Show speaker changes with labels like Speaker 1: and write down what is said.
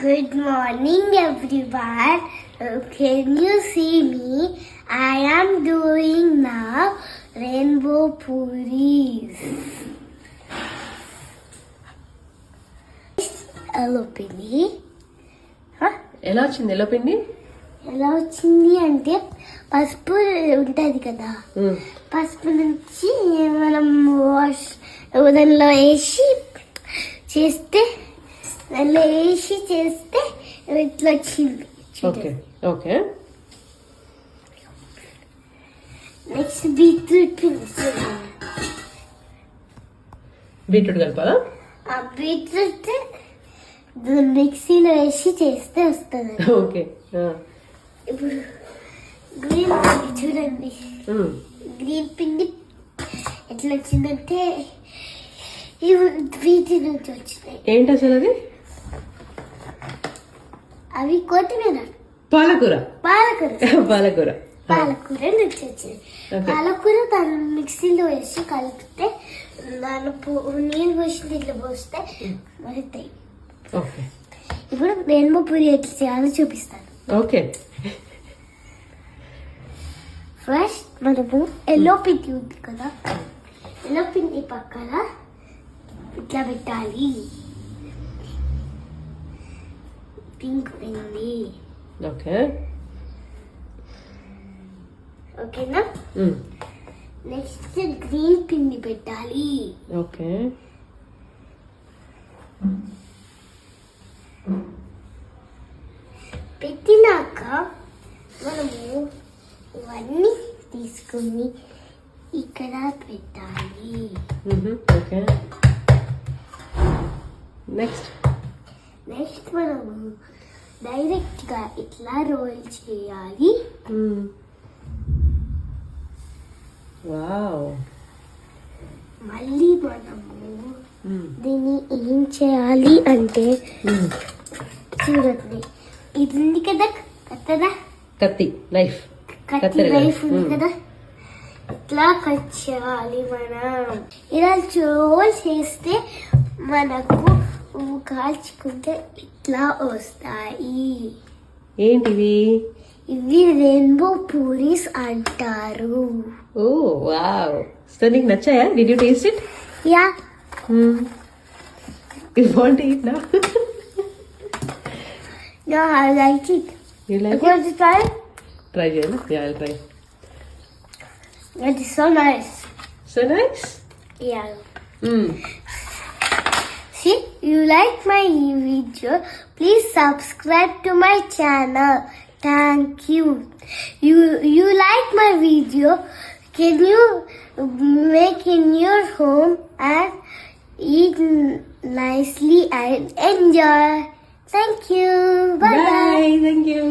Speaker 1: Good morning, everyone. Can you see me? I am doing now rainbow puris. Hello, Penny.
Speaker 2: ఎలా వచ్చింది yellow పిండి?
Speaker 1: ఎలా వచ్చింది అంటే పసుపు ఉంటుంది కదా, పసుపు నుంచి మనం దానిలో వేసి చేస్తే ఇట్లా వచ్చింది.
Speaker 2: Okay okay.
Speaker 1: నెక్స్ట్ బీట్రూట్
Speaker 2: కలపాలా?
Speaker 1: ఆ బీట్రూట్ మిక్సీలో వేసి చేస్తే వస్తుంది.
Speaker 2: ఓకే.
Speaker 1: ఇప్పుడు గ్రీన్ పిండి చూడండి. గ్రీన్ పిండి ఎట్లా వచ్చిందంటే వీటి నుంచి వచ్చినాయి.
Speaker 2: ఏంటి అసలు అది?
Speaker 1: అవి కొత్తిమీర,
Speaker 2: పాలకూర
Speaker 1: పాలకూర నుంచి వచ్చింది. పాలకూర దాన్ని మిక్సీలో వేసి కలిపితే దాని నీళ్ళు పోసి దీంట్లో పోస్తే మరుగుతాయి. ఇప్పుడు రెయిన్బో పూరి ఎట్లా చేయాలో చూపిస్తాను.
Speaker 2: ఓకే.
Speaker 1: ఫస్ట్ మనము ఎల్లో పిండి ఉంది కదా, ఎల్లో పిండి పక్కన ఇట్లా పెట్టాలి. పింక్ పిండి.
Speaker 2: ఓకే
Speaker 1: ఓకేనా? నెక్స్ట్ గ్రీన్ పిండి పెట్టాలి.
Speaker 2: ఓకే.
Speaker 1: పెట్టినాక మనము ఇవన్నీ తీసుకుని ఇక్కడ పెట్టాలి.
Speaker 2: ఓకే. నెక్స్ట్
Speaker 1: మనము డైరెక్ట్ గా ఇట్లా రోల్ చేయాలి.
Speaker 2: వావ్.
Speaker 1: మళ్ళీ మనము దీన్ని ఏం చేయాలి అంటే చూడండి, ఇది ఉంది కదా
Speaker 2: కత్తి నైఫ్
Speaker 1: ఉంది కదా, ఇట్లా కట్ చేయాలి. మనం ఇలా రోల్ చేస్తే మనకు కాల్చుకుంటే ఇట్లా వస్తాయి.
Speaker 2: ఏంటివి?
Speaker 1: ఇవి రెయిన్బో పూరీస్ అంటారు.
Speaker 2: ఓ వావ్. సో నీకు నచ్చాయా? Did you taste it?
Speaker 1: Yeah.
Speaker 2: You want to eat now?
Speaker 1: No, I like it.
Speaker 2: You like
Speaker 1: it? Want to try it?
Speaker 2: Try it. Yeah, I'll try.
Speaker 1: It is so nice.
Speaker 2: So nice?
Speaker 1: Yeah. See, you like my video? Please subscribe to my channel. Thank you. You like my video? Can you make in your home and eat nicely and enjoy? Thank you. Bye.
Speaker 2: Thank you.